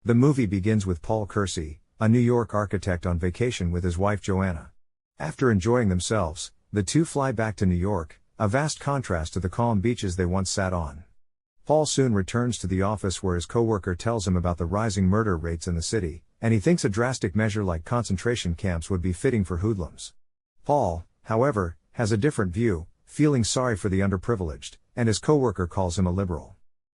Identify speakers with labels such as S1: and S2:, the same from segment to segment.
S1: The movie begins with Paul Kersey, a New York architect on vacation with his wife Joanna. After enjoying themselves, the two fly back to New York, a vast contrast to the calm beaches they once sat on. Paul soon returns to the office where his coworker tells him about the rising murder rates in the city, and he thinks a drastic measure like concentration camps would be fitting for hoodlums. Paul, however, has a different view, feeling sorry for the underprivileged, and his coworker calls him a liberal.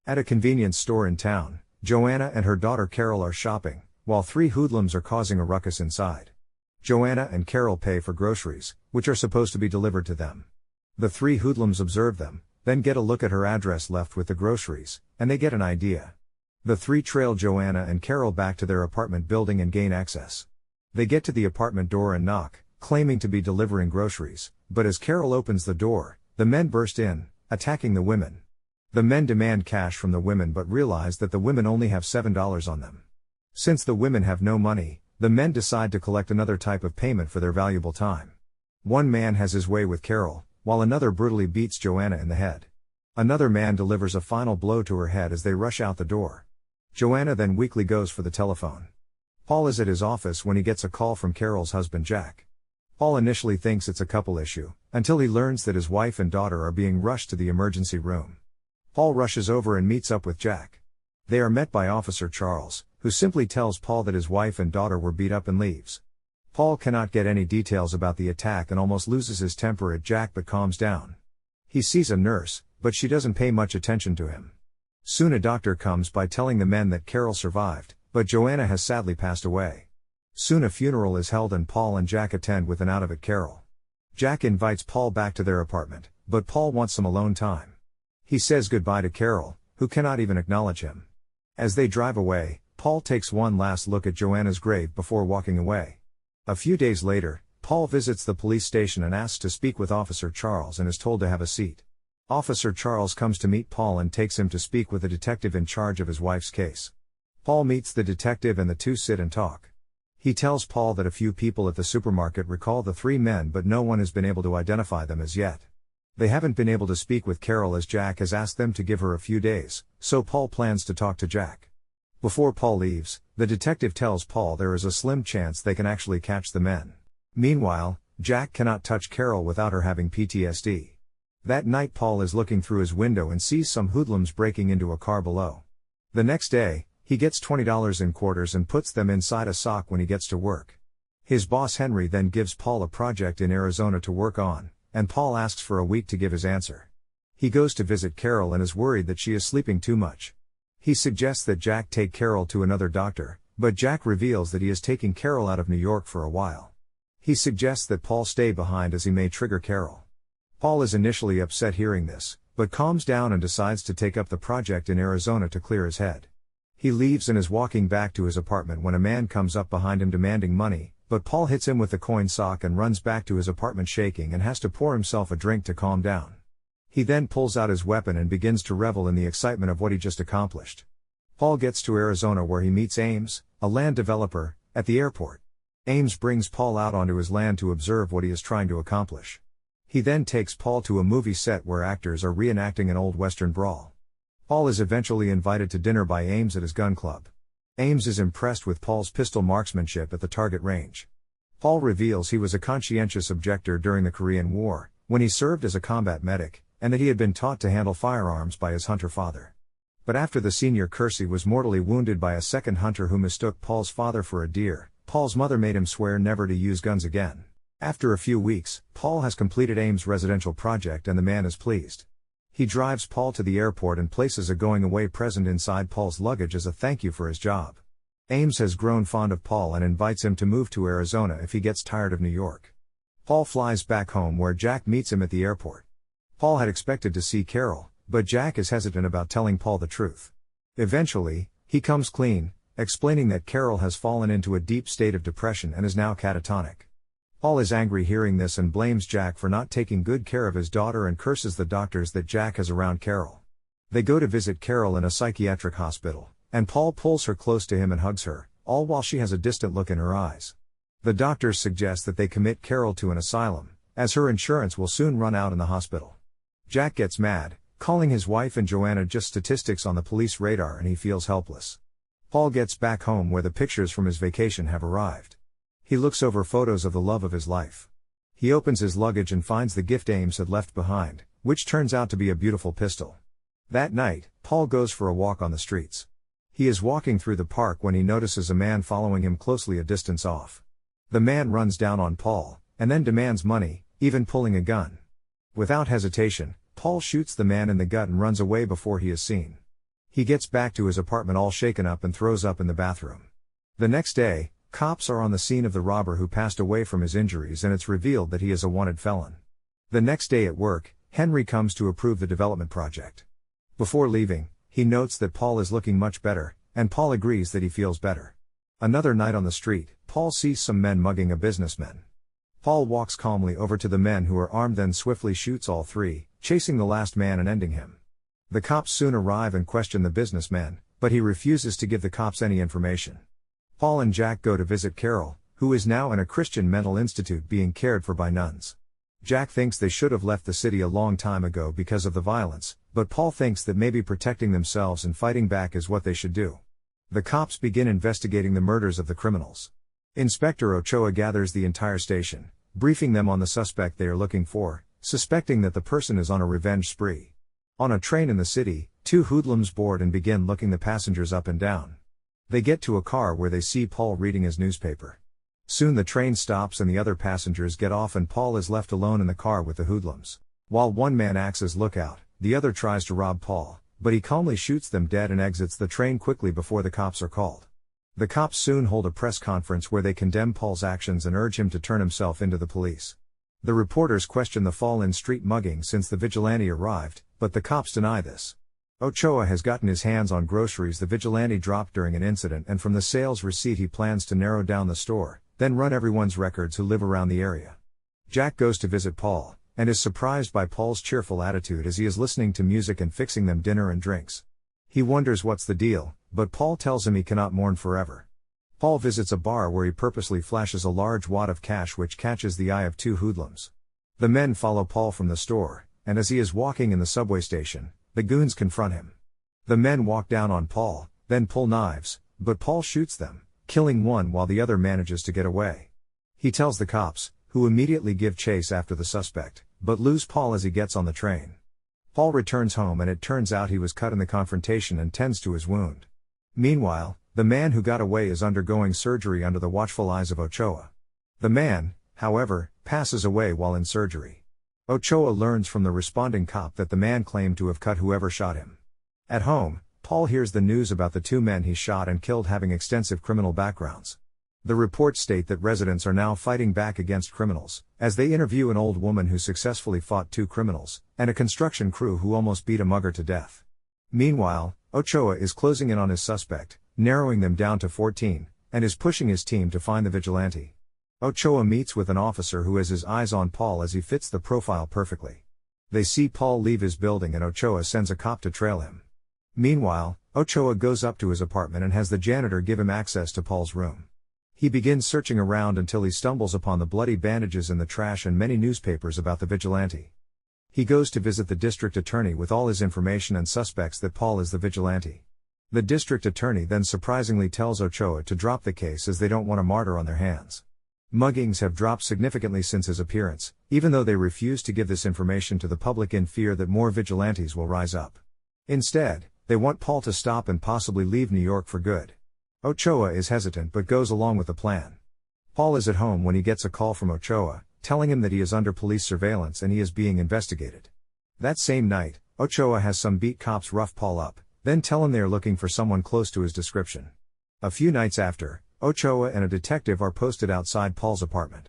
S1: At a convenience store in town, Joanna and her daughter Carol are shopping, while three hoodlums are causing a ruckus inside. Joanna and Carol pay for groceries, which are supposed to be delivered to them. The three hoodlums observe them, then get a look at her address left with the groceries, and they get an idea. The three trail Joanna and Carol back to their apartment building and gain access. They get to the apartment door and knock, claiming to be delivering groceries, but as Carol opens the door, the men burst in, attacking the women. The men demand cash from the women but realize that the women only have $7 on them. Since the women have no money, the men decide to collect another type of payment for their valuable time. One man has his way with Carol, while another brutally beats Joanna in the head. Another man delivers a final blow to her head as they rush out the door. Joanna then weakly goes for the telephone. Paul is at his office when he gets a call from Carol's husband Jack. Paul initially thinks it's a couple issue, until he learns that his wife and daughter are being rushed to the emergency room. Paul rushes over and meets up with Jack. They are met by Officer Charles, who simply tells Paul that his wife and daughter were beat up and leaves. Paul cannot get any details about the attack and almost loses his temper at Jack but calms down. He sees a nurse, but she doesn't pay much attention to him. Soon a doctor comes by telling the men that Carol survived, but Joanna has sadly passed away. Soon a funeral is held and Paul and Jack attend with an out-of-it Carol. Jack invites Paul back to their apartment, but Paul wants some alone time. He says goodbye to Carol, who cannot even acknowledge him. As they drive away, Paul takes one last look at Joanna's grave before walking away. A few days later, Paul visits the police station and asks to speak with Officer Charles and is told to have a seat. Officer Charles comes to meet Paul and takes him to speak with a detective in charge of his wife's case. Paul meets the detective and the two sit and talk. He tells Paul that a few people at the supermarket recall the three men but no one has been able to identify them as yet. They haven't been able to speak with Carol as Jack has asked them to give her a few days, so Paul plans to talk to Jack. Before Paul leaves, the detective tells Paul there is a slim chance they can actually catch the men. Meanwhile, Jack cannot touch Carol without her having PTSD. That night Paul is looking through his window and sees some hoodlums breaking into a car below. The next day, he gets $20 in quarters and puts them inside a sock when he gets to work. His boss Henry then gives Paul a project in Arizona to work on, and Paul asks for a week to give his answer. He goes to visit Carol and is worried that she is sleeping too much. He suggests that Jack take Carol to another doctor, but Jack reveals that he is taking Carol out of New York for a while. He suggests that Paul stay behind as he may trigger Carol. Paul is initially upset hearing this, but calms down and decides to take up the project in Arizona to clear his head. He leaves and is walking back to his apartment when a man comes up behind him demanding money, but Paul hits him with the coin sock and runs back to his apartment shaking and has to pour himself a drink to calm down. He then pulls out his weapon and begins to revel in the excitement of what he just accomplished. Paul gets to Arizona where he meets Ames, a land developer, at the airport. Ames brings Paul out onto his land to observe what he is trying to accomplish. He then takes Paul to a movie set where actors are reenacting an old Western brawl. Paul is eventually invited to dinner by Ames at his gun club. Ames is impressed with Paul's pistol marksmanship at the target range. Paul reveals he was a conscientious objector during the Korean War, when he served as a combat medic, and that he had been taught to handle firearms by his hunter father. But after the senior Kersey was mortally wounded by a second hunter who mistook Paul's father for a deer, Paul's mother made him swear never to use guns again. After a few weeks, Paul has completed Ames' residential project and the man is pleased. He drives Paul to the airport and places a going-away present inside Paul's luggage as a thank you for his job. Ames has grown fond of Paul and invites him to move to Arizona if he gets tired of New York. Paul flies back home where Jack meets him at the airport. Paul had expected to see Carol, but Jack is hesitant about telling Paul the truth. Eventually, he comes clean, explaining that Carol has fallen into a deep state of depression and is now catatonic. Paul is angry hearing this and blames Jack for not taking good care of his daughter and curses the doctors that Jack has around Carol. They go to visit Carol in a psychiatric hospital, and Paul pulls her close to him and hugs her, all while she has a distant look in her eyes. The doctors suggest that they commit Carol to an asylum, as her insurance will soon run out in the hospital. Jack gets mad, calling his wife and Joanna just statistics on the police radar, and he feels helpless. Paul gets back home where the pictures from his vacation have arrived. He looks over photos of the love of his life. He opens his luggage and finds the gift Ames had left behind, which turns out to be a beautiful pistol. That night, Paul goes for a walk on the streets. He is walking through the park when he notices a man following him closely a distance off. The man runs down on Paul, and then demands money, even pulling a gun. Without hesitation, Paul shoots the man in the gut and runs away before he is seen. He gets back to his apartment all shaken up and throws up in the bathroom. The next day, cops are on the scene of the robber who passed away from his injuries, and it's revealed that he is a wanted felon. The next day at work, Henry comes to approve the development project. Before leaving, he notes that Paul is looking much better, and Paul agrees that he feels better. Another night on the street, Paul sees some men mugging a businessman. Paul walks calmly over to the men who are armed, then swiftly shoots all three, chasing the last man and ending him. The cops soon arrive and question the businessman, but he refuses to give the cops any information. Paul and Jack go to visit Carol, who is now in a Christian mental institute being cared for by nuns. Jack thinks they should have left the city a long time ago because of the violence, but Paul thinks that maybe protecting themselves and fighting back is what they should do. The cops begin investigating the murders of the criminals. Inspector Ochoa gathers the entire station, briefing them on the suspect they are looking for, suspecting that the person is on a revenge spree. On a train in the city, two hoodlums board and begin looking the passengers up and down. They get to a car where they see Paul reading his newspaper. Soon the train stops and the other passengers get off, and Paul is left alone in the car with the hoodlums. While one man acts as lookout, the other tries to rob Paul, but he calmly shoots them dead and exits the train quickly before the cops are called. The cops soon hold a press conference where they condemn Paul's actions and urge him to turn himself into the police. The reporters question the fall-in street mugging since the vigilante arrived, but the cops deny this. Ochoa has gotten his hands on groceries the vigilante dropped during an incident, and from the sales receipt he plans to narrow down the store, then run everyone's records who live around the area. Jack goes to visit Paul, and is surprised by Paul's cheerful attitude as he is listening to music and fixing them dinner and drinks. He wonders what's the deal, but Paul tells him he cannot mourn forever. Paul visits a bar where he purposely flashes a large wad of cash which catches the eye of two hoodlums. The men follow Paul from the store, and as he is walking in the subway station, the goons confront him. The men walk down on Paul, then pull knives, but Paul shoots them, killing one while the other manages to get away. He tells the cops, who immediately give chase after the suspect, but lose Paul as he gets on the train. Paul returns home and it turns out he was cut in the confrontation and tends to his wound. Meanwhile, the man who got away is undergoing surgery under the watchful eyes of Ochoa. The man, however, passes away while in surgery. Ochoa learns from the responding cop that the man claimed to have cut whoever shot him. At home, Paul hears the news about the two men he shot and killed having extensive criminal backgrounds. The reports state that residents are now fighting back against criminals, as they interview an old woman who successfully fought two criminals, and a construction crew who almost beat a mugger to death. Meanwhile, Ochoa is closing in on his suspect, narrowing them down to 14, and is pushing his team to find the vigilante. Ochoa meets with an officer who has his eyes on Paul as he fits the profile perfectly. They see Paul leave his building and Ochoa sends a cop to trail him. Meanwhile, Ochoa goes up to his apartment and has the janitor give him access to Paul's room. He begins searching around until he stumbles upon the bloody bandages in the trash and many newspapers about the vigilante. He goes to visit the district attorney with all his information and suspects that Paul is the vigilante. The district attorney then surprisingly tells Ochoa to drop the case as they don't want a martyr on their hands. Muggings have dropped significantly since his appearance, even though they refuse to give this information to the public in fear that more vigilantes will rise up. Instead, they want Paul to stop and possibly leave New York for good. Ochoa is hesitant but goes along with the plan. Paul is at home when he gets a call from Ochoa, telling him that he is under police surveillance and he is being investigated. That same night, Ochoa has some beat cops rough Paul up, then tell him they are looking for someone close to his description. A few nights after, Ochoa and a detective are posted outside Paul's apartment.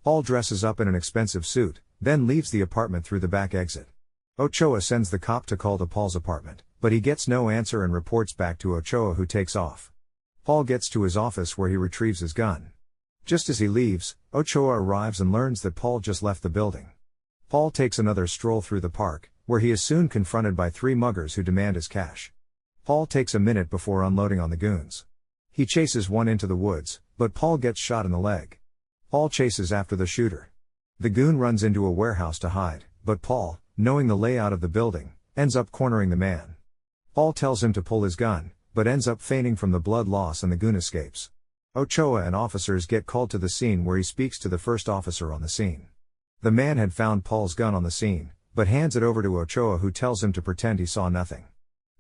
S1: Paul dresses up in an expensive suit, then leaves the apartment through the back exit. Ochoa sends the cop to call to Paul's apartment, but he gets no answer and reports back to Ochoa, who takes off. Paul gets to his office where he retrieves his gun. Just as he leaves, Ochoa arrives and learns that Paul just left the building. Paul takes another stroll through the park, where he is soon confronted by three muggers who demand his cash. Paul takes a minute before unloading on the goons. He chases one into the woods, but Paul gets shot in the leg. Paul chases after the shooter. The goon runs into a warehouse to hide, but Paul, knowing the layout of the building, ends up cornering the man. Paul tells him to pull his gun, but ends up fainting from the blood loss and the goon escapes. Ochoa and officers get called to the scene where he speaks to the first officer on the scene. The man had found Paul's gun on the scene, but hands it over to Ochoa, who tells him to pretend he saw nothing.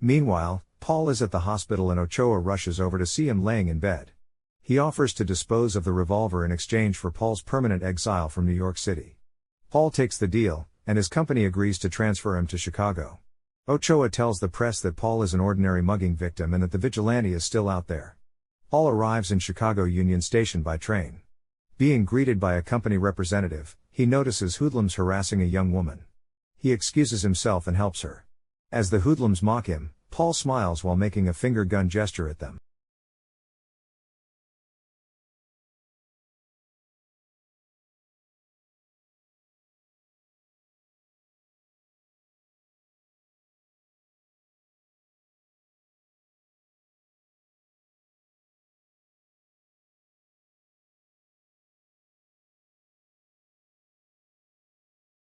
S1: Meanwhile, Paul is at the hospital and Ochoa rushes over to see him laying in bed. He offers to dispose of the revolver in exchange for Paul's permanent exile from New York City. Paul takes the deal, and his company agrees to transfer him to Chicago. Ochoa tells the press that Paul is an ordinary mugging victim and that the vigilante is still out there. Paul arrives in Chicago Union Station by train. Being greeted by a company representative, he notices hoodlums harassing a young woman. He excuses himself and helps her. As the hoodlums mock him, Paul smiles while making a finger gun gesture at them.